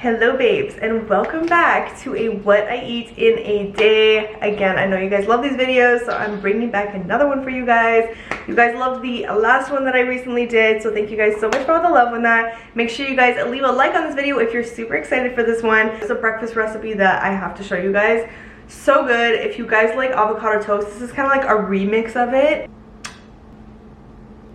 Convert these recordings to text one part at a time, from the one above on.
Hello babes, and welcome back to a what I eat in a day. Again, I know you guys love these videos, so I'm bringing back another one for you guys. You guys loved the last one that I recently did, so thank you guys so much for all the love on that. Make sure you guys leave a like on this video if you're super excited for this one. It's a breakfast recipe that I have to show you guys. So good. If you guys like avocado toast, this is kind of like a remix of it.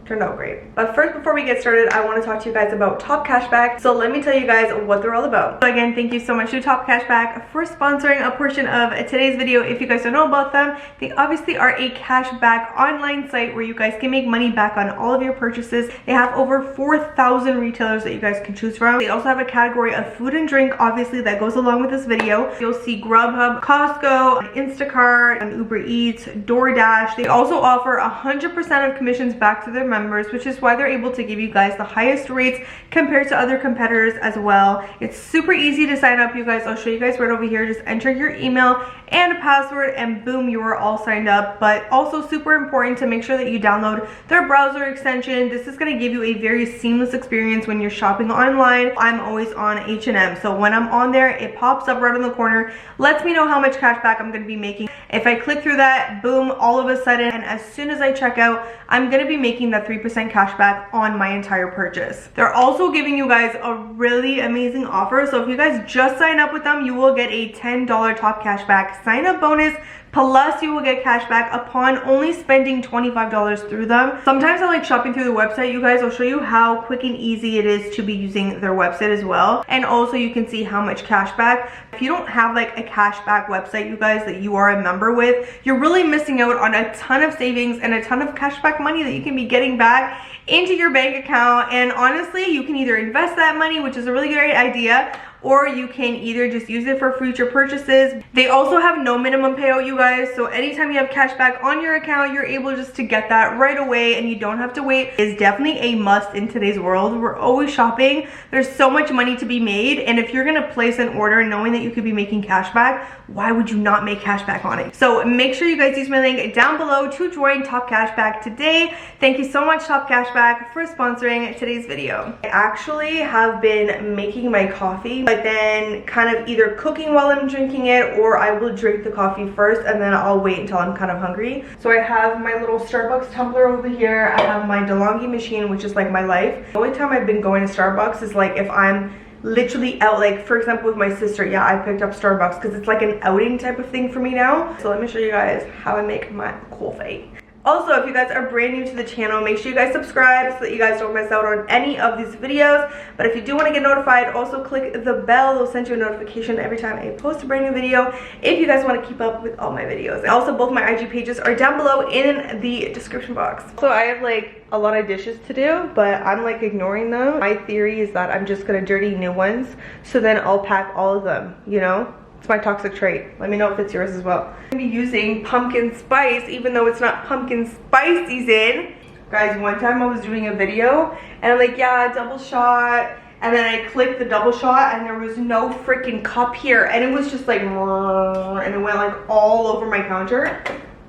Turned out great. But first, before we get started, I want to talk to you guys about Top Cashback. So let me tell you guys what they're all about. So again, thank you so much to Top Cashback for sponsoring a portion of today's video. If you guys don't know about them, they obviously are a cashback online site where you guys can make money back on all of your purchases. They have over 4,000 retailers that you guys can choose from. They also have a category of food and drink, obviously, that goes along with this video. You'll see Grubhub, Costco, Instacart, and Uber Eats, DoorDash. They also offer 100% of commissions back to their members, which is why they're able to give you guys the highest rates compared to other competitors as well. It's super easy to sign up, you guys. I'll show you guys right over here. Just enter your email and a password and boom, you are all signed up. But also super important to make sure that you download their browser extension. This is going to give you a very seamless experience when you're shopping online. I'm always on H&M, so when I'm on there, it pops up right in the corner, lets me know how much cashback I'm going to be making. If I click through that, boom, all of a sudden, and as soon as I check out, I'm going to be making that 3% cashback on my entire purchase. They're also giving you guys a really amazing offer. So if you guys just sign up with them, you will get a $10 Top Cashback sign up bonus. Plus, you will get cash back upon only spending $25 through them. Sometimes I like shopping through the website, you guys. I'll show you how quick and easy it is to be using their website as well. And also you can see how much cash back. If you don't have like a cash back website, you guys, that you are a member with, you're really missing out on a ton of savings and a ton of cash back money that you can be getting back into your bank account. And honestly, you can either invest that money, which is a really great idea, or you can either just use it for future purchases. They also have no minimum payout, you guys, so anytime you have cash back on your account, you're able just to get that right away and you don't have to wait. It's definitely a must in today's world. We're always shopping. There's so much money to be made, and if you're gonna place an order knowing that you could be making cash back, why would you not make cash back on it? So make sure you guys use my link down below to join Top Cashback today. Thank you so much, Top Cashback, for sponsoring today's video. I actually have been making my coffee, but then kind of either cooking while I'm drinking it, or I will drink the coffee first and then I'll wait until I'm kind of hungry. So I have my little Starbucks tumbler over here. I have my DeLonghi machine, which is like my life. The only time I've been going to Starbucks is like if I'm literally out, like for example with my sister. Yeah, I picked up Starbucks because it's like an outing type of thing for me now. So let me show you guys how I make my coffee. Also, if you guys are brand new to the channel, make sure you guys subscribe so that you guys don't miss out on any of these videos. But if you do want to get notified, also click the bell. They'll send you a notification every time I post a brand new video if you guys want to keep up with all my videos. And also, both my IG pages are down below in the description box. So I have like a lot of dishes to do, but I'm like ignoring them. My theory is that I'm just gonna dirty new ones, so then I'll pack all of them, you know? It's my toxic trait. Let me know if it's yours as well. I'm gonna be using pumpkin spice, even though it's not pumpkin spice season. Guys, one time I was doing a video and I'm like, yeah, double shot. And then I clicked the double shot and there was no freaking cup here. And it was just like, and it went like all over my counter.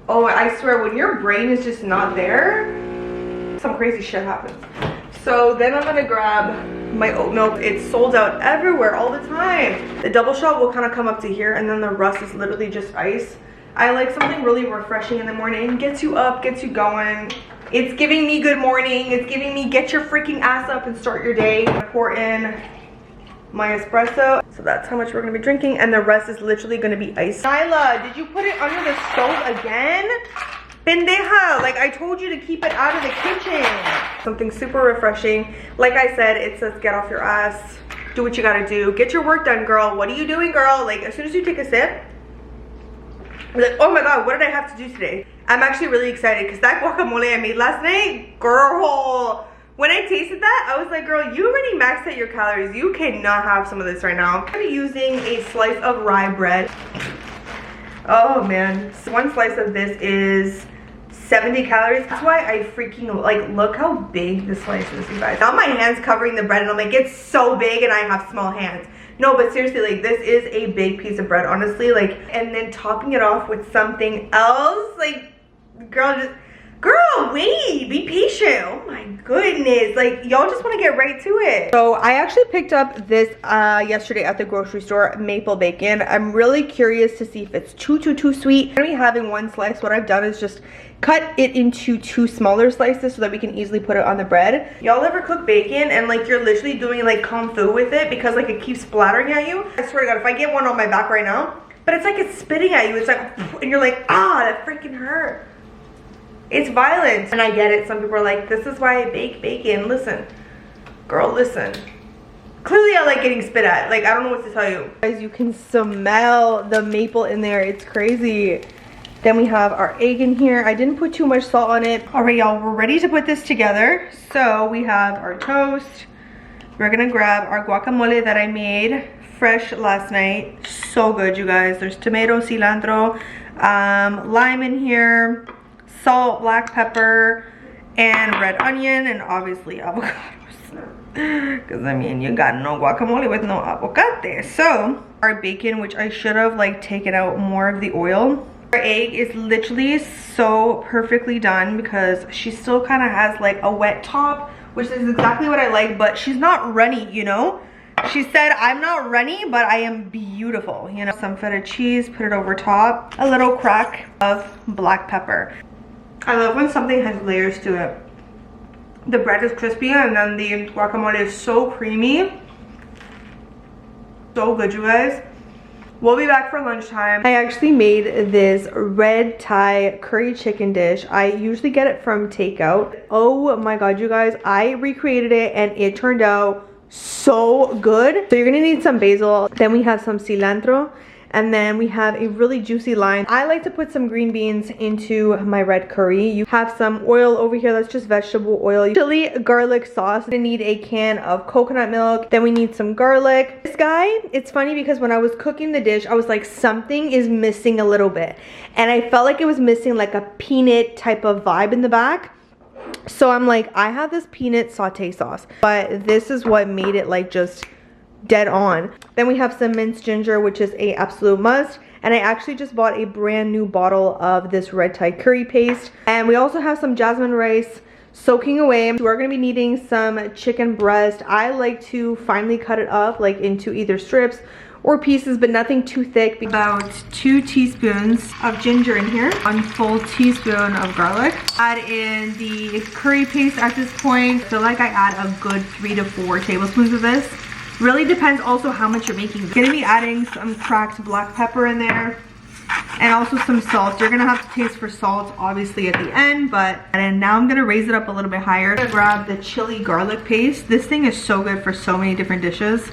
Oh, I swear, when your brain is just not there, some crazy shit happens. So then I'm gonna grab my oat milk. It's sold out everywhere all the time. The double shot will kind of come up to here, and then the rest is literally just ice. I like something really refreshing in the morning. Gets you up, gets you going. It's giving me good morning. It's giving me get your freaking ass up and start your day. I pour in my espresso. So that's how much we're gonna be drinking, and the rest is literally gonna be ice. Nyla, did you put it under the stove again? Pendeja, like I told you to keep it out of the kitchen. Something super refreshing. Like I said, it says get off your ass, do what you gotta do, get your work done, girl. What are you doing, girl? Like as soon as you take a sip, you're like, oh my god, what did I have to do today? I'm actually really excited because that guacamole I made last night, girl, when I tasted that, I was like, girl, you already maxed out your calories. You cannot have some of this right now. I'm gonna be using a slice of rye bread. Oh man, so one slice of this is 70 calories. That's why I freaking like, look how big this slice is, you guys. Now my hand's covering the bread and I'm like, it's so big and I have small hands. No, but seriously, like this is a big piece of bread, honestly. Like, and then topping it off with something else, like, girl, just Girl, wait, be patient. Oh my goodness. Like, y'all just want to get right to it. So I actually picked up this yesterday at the grocery store, maple bacon. I'm really curious to see if it's too sweet. I'm gonna be having one slice. What I've done is just cut it into 2 smaller slices so that we can easily put it on the bread. Y'all ever cook bacon and like you're literally doing like kung fu with it because like it keeps splattering at you? I swear to God, if I get one on my back right now, but it's like it's spitting at you. It's like, and you're like, ah, that freaking hurt. It's violent. And I get it. Some people are like, this is why I bake bacon. Listen, girl, listen. Clearly I like getting spit at. Like, I don't know what to tell you. Guys, you can smell the maple in there. It's crazy. Then we have our egg in here. I didn't put too much salt on it. All right, y'all, we're ready to put this together. So we have our toast. We're gonna grab our guacamole that I made fresh last night. So good, you guys. There's tomato, cilantro, lime in here, salt, black pepper, and red onion, and obviously avocados. Because I mean, you got no guacamole with no avocado. So our bacon, which I should have like taken out more of the oil. Our egg is literally so perfectly done because she still kind of has like a wet top, which is exactly what I like, but she's not runny, you know? She said, I'm not runny, but I am beautiful. You know, some feta cheese, put it over top, a little crack of black pepper. I love when something has layers to it. The bread is crispy and then the guacamole is so creamy. So good, you guys. We'll be back for lunchtime. I actually made this red Thai curry chicken dish. I usually get it from takeout. Oh my God, you guys. I recreated it and it turned out so good. So you're gonna need some basil. Then we have some cilantro. And then we have a really juicy lime. I like to put some green beans into my red curry. You have some oil over here. That's just vegetable oil. Chili garlic sauce. We need a can of coconut milk. Then we need some garlic. This guy, it's funny because when I was cooking the dish, I was like, something is missing a little bit. And I felt like it was missing like a peanut type of vibe in the back. So I'm like, I have this peanut saute sauce, but this is what made it like just dead on. Then we have some minced ginger, which is a absolute must. And I actually just bought a brand new bottle of this red Thai curry paste. And we also have some jasmine rice soaking away. We're gonna be needing some chicken breast. I like to finely cut it up like into either strips or pieces, but nothing too thick. About 2 teaspoons of ginger in here, 1 full teaspoon of garlic. Add in the curry paste at this point. I feel like I add a good 3 to 4 tablespoons of this. Really depends also how much you're making. I'm gonna be adding some cracked black pepper in there and also some salt. You're gonna have to taste for salt obviously at the end, and now I'm gonna raise it up a little bit higher. I'm gonna grab the chili garlic paste. This thing is so good for so many different dishes.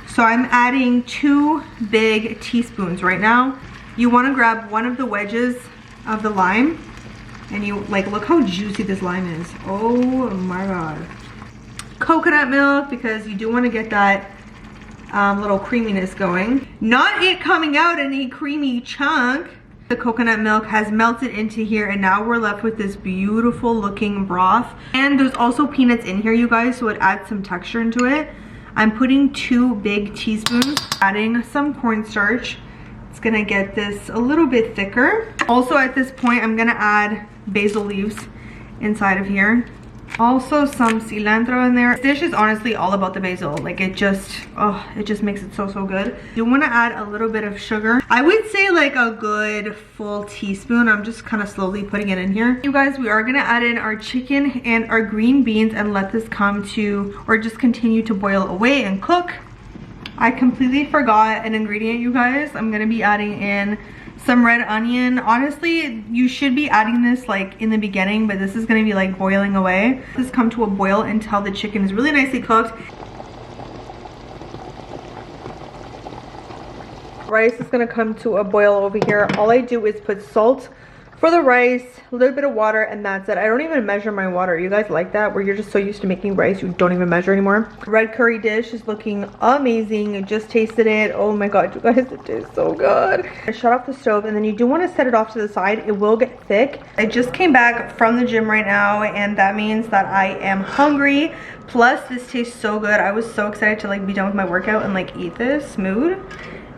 So I'm adding 2 big teaspoons right now. You wanna grab one of the wedges of the lime and you like, look how juicy this lime is. Oh my God. Coconut milk, because you do want to get that little creaminess going. Not it coming out in a creamy chunk. The coconut milk has melted into here and now we're left with this beautiful looking broth. And there's also peanuts in here, you guys, so it adds some texture into it. I'm putting 2 big teaspoons, adding some cornstarch. It's gonna get this a little bit thicker. Also at this point, I'm gonna add basil leaves inside of here. Also some cilantro in there. This dish is honestly all about the basil. Like it just makes it so good. You want to add a little bit of sugar. I would say like a good full teaspoon. I'm just kind of slowly putting it in here. You guys, we are going to add in our chicken and our green beans and let this come to, or just continue to boil away and cook. I completely forgot an ingredient, you guys. I'm going to be adding in some red onion. Honestly, you should be adding this like in the beginning, but this is going to be like boiling away. This come to a boil until the chicken is really nicely cooked. Rice is going to come to a boil over here. All I do is put salt for the rice, a little bit of water, and that's it. I don't even measure my water. You guys like that, where you're just so used to making rice you don't even measure anymore? Red curry dish is looking amazing. I just tasted it. Oh my God, you guys, it tastes so good. I shut off the stove and then you do want to set it off to the side. It will get thick. I just came back from the gym right now and that means that I am hungry. Plus this tastes so good. I was so excited to like be done with my workout and like eat this mood.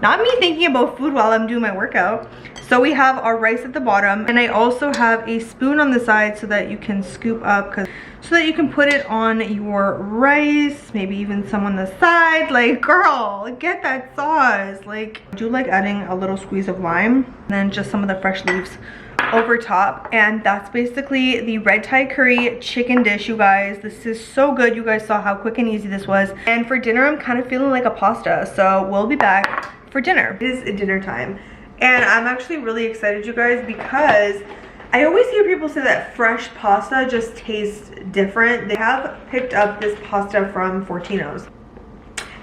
Not me thinking about food while I'm doing my workout. So we have our rice at the bottom, and I also have a spoon on the side so that you can scoop up, so that you can put it on your rice, maybe even some on the side. Like, girl, get that sauce. Like, I do like adding a little squeeze of lime, and then just some of the fresh leaves over top. And that's basically the red Thai curry chicken dish, you guys. This is so good. You guys saw how quick and easy this was. And for dinner, I'm kind of feeling like a pasta, so we'll be back for dinner. It is dinner time, and I'm actually really excited, you guys, because I always hear people say that fresh pasta just tastes different. They have picked up this pasta from Fortino's.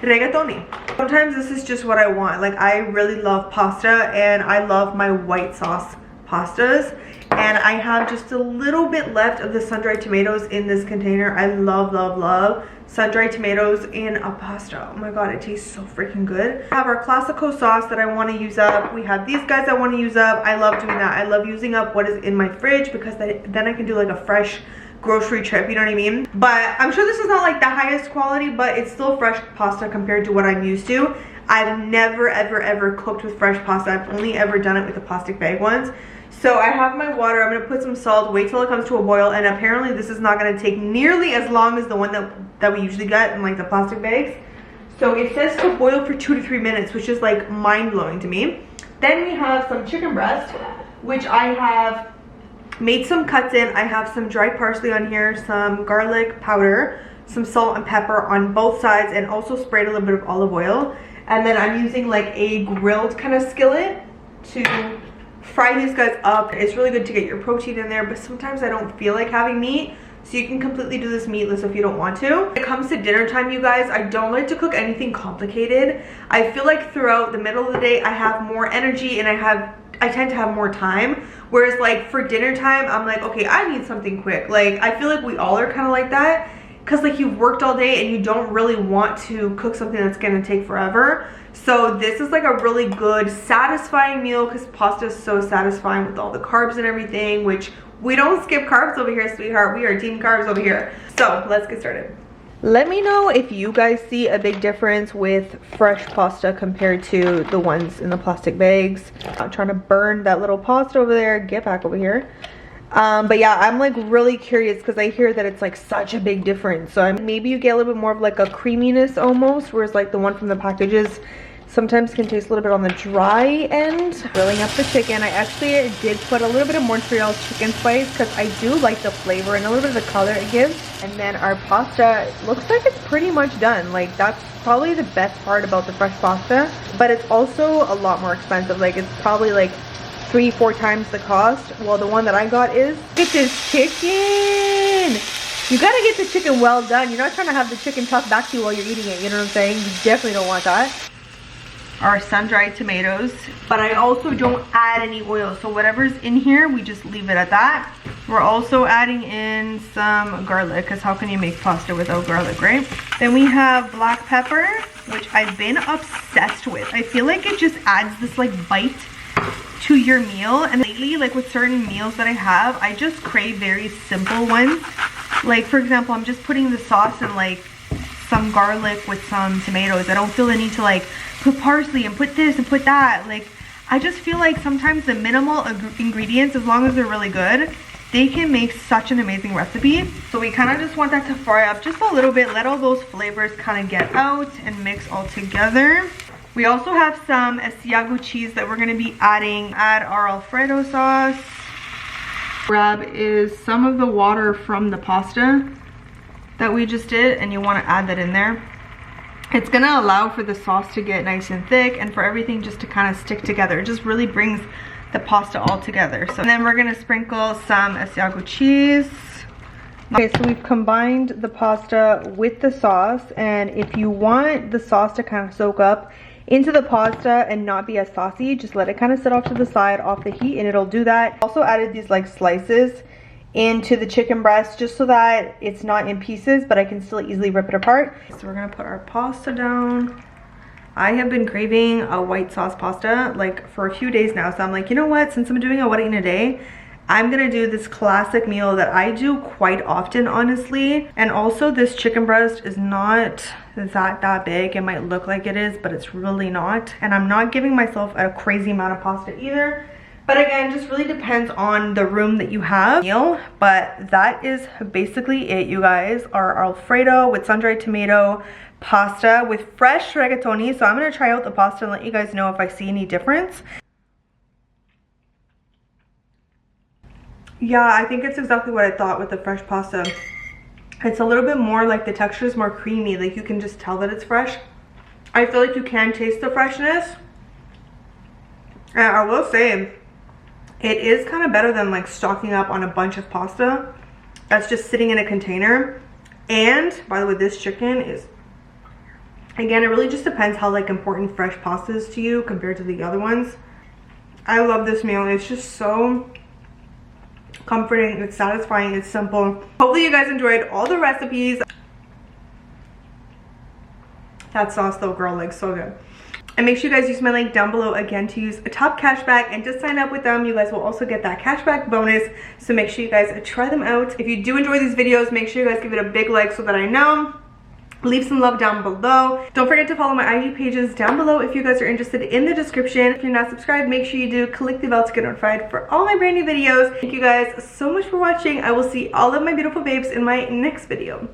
Rigatoni. Sometimes this is just what I want. Like, I really love pasta, and I love my white sauce pastas, and I have just a little bit left of the sun-dried tomatoes in this container. I love sun-dried tomatoes in a pasta. Oh my god, it tastes so freaking good. I have our classico sauce that I want to use up. We have these guys I want to use up. I love doing that. I love using up what is in my fridge, because then I can do like a fresh grocery trip, you know what I mean? But I'm sure this is not like the highest quality, but it's still fresh pasta compared to what I'm used to. I've never ever cooked with fresh pasta. I've only ever done it with the plastic bag ones. So I have my water. I'm gonna put some salt, wait till it comes to a boil, and apparently this is not gonna take nearly as long as the one that we usually get in like the plastic bags. So it says to boil for 2 to 3 minutes, which is like mind-blowing to me. Then we have some chicken breast, which I have made some cuts in. I have some dried parsley on here, some garlic powder, some salt and pepper on both sides, and also sprayed a little bit of olive oil. And then I'm using like a grilled kind of skillet to fry these guys up. It's really good to get your protein in there, but sometimes I don't feel like having meat, so you can completely do this meatless if you don't want to. When it comes to dinner time, you guys, I don't like to cook anything complicated. I feel like throughout the middle of the day I have more energy, and I tend to have more time, whereas like for dinner time I'm like, okay, I need something quick. Like, I feel like we all are kind of like that, because like you've worked all day and you don't really want to cook something that's gonna take forever. So this is like a really good satisfying meal, because pasta is so satisfying with all the carbs and everything, which we don't skip carbs over here, sweetheart. We are team carbs over here. So let's get started. Let me know if you guys see a big difference with fresh pasta compared to the ones in the plastic bags. I'm trying to burn that little pasta over there. Get back over here. But yeah, I'm like really curious, because I hear that it's like such a big difference. So maybe you get a little bit more of like a creaminess almost, whereas like the one from the packages sometimes can taste a little bit on the dry end. Grilling up the chicken, I actually did put a little bit of Montreal chicken spice, because I do like the flavor and a little bit of the color it gives. And then our pasta looks like it's pretty much done. Like, that's probably the best part about the fresh pasta, but it's also a lot more expensive. Like, it's probably like 3-4 times the cost. Well, the one that I got is, get this chicken. You gotta get the chicken well done. You're not trying to have the chicken tossed back to you while you're eating it, you know what I'm saying? You definitely don't want that. Our sun-dried tomatoes, but I also don't add any oil, so whatever's in here, we just leave it at that. We're also adding in some garlic, because how can you make pasta without garlic, right? Then we have black pepper, which I've been obsessed with. I feel like it just adds this like bite to your meal, and lately, like with certain meals that I have, I just crave very simple ones. Like, for example, I'm just putting the sauce in like some garlic with some tomatoes. I don't feel the need to like put parsley and put this and put that. Like, I just feel like sometimes the minimal ingredients, as long as they're really good, they can make such an amazing recipe. So we kind of just want that to fry up just a little bit, let all those flavors kind of get out and mix all together. We also have some Asiago cheese that we're going to be adding. Add our Alfredo sauce. Grab is some of the water from the pasta that we just did, and you want to add that in there. It's going to allow for the sauce to get nice and thick, and for everything just to kind of stick together. It just really brings the pasta all together. So then we're going to sprinkle some Asiago cheese. Okay, so we've combined the pasta with the sauce, and if you want the sauce to kind of soak up into the pasta and not be as saucy, just let it kind of sit off to the side off the heat, and it'll do that. Also added these like slices into the chicken breast just so that it's not in pieces, but I can still easily rip it apart. So we're gonna put our pasta down. I have been craving a white sauce pasta like for a few days now, so I'm like, you know what, since I'm doing a wedding in a day I'm gonna do this classic meal that I do quite often, honestly. And also this chicken breast is not that big. It might look like it is, but it's really not. And I'm not giving myself a crazy amount of pasta either. But again, just really depends on the room that you have. But that is basically it, you guys. Our Alfredo with sun-dried tomato pasta with fresh rigatoni. So I'm gonna try out the pasta and let you guys know if I see any difference. Yeah, I think it's exactly what I thought with the fresh pasta. It's a little bit more like the texture is more creamy. Like you can just tell that it's fresh. I feel like you can taste the freshness. And I will say, it is kind of better than like stocking up on a bunch of pasta that's just sitting in a container. And by the way, this chicken is, again, it really just depends how like important fresh pasta is to you compared to the other ones. I love this meal. It's just so comforting, it's satisfying, it's simple. Hopefully you guys enjoyed all the recipes. That sauce though, girl, like so good. And make sure you guys use my link down below again to use a top cashback, and just sign up with them. You guys will also get that cashback bonus, so make sure you guys try them out. If you do enjoy these videos, make sure you guys give it a big like so that I know. Leave some love down below. Don't forget to follow my IG pages down below if you guys are interested, in the description. If you're not subscribed, make sure you do. Click the bell to get notified for all my brand new videos. Thank you guys so much for watching. I will see all of my beautiful babes in my next video.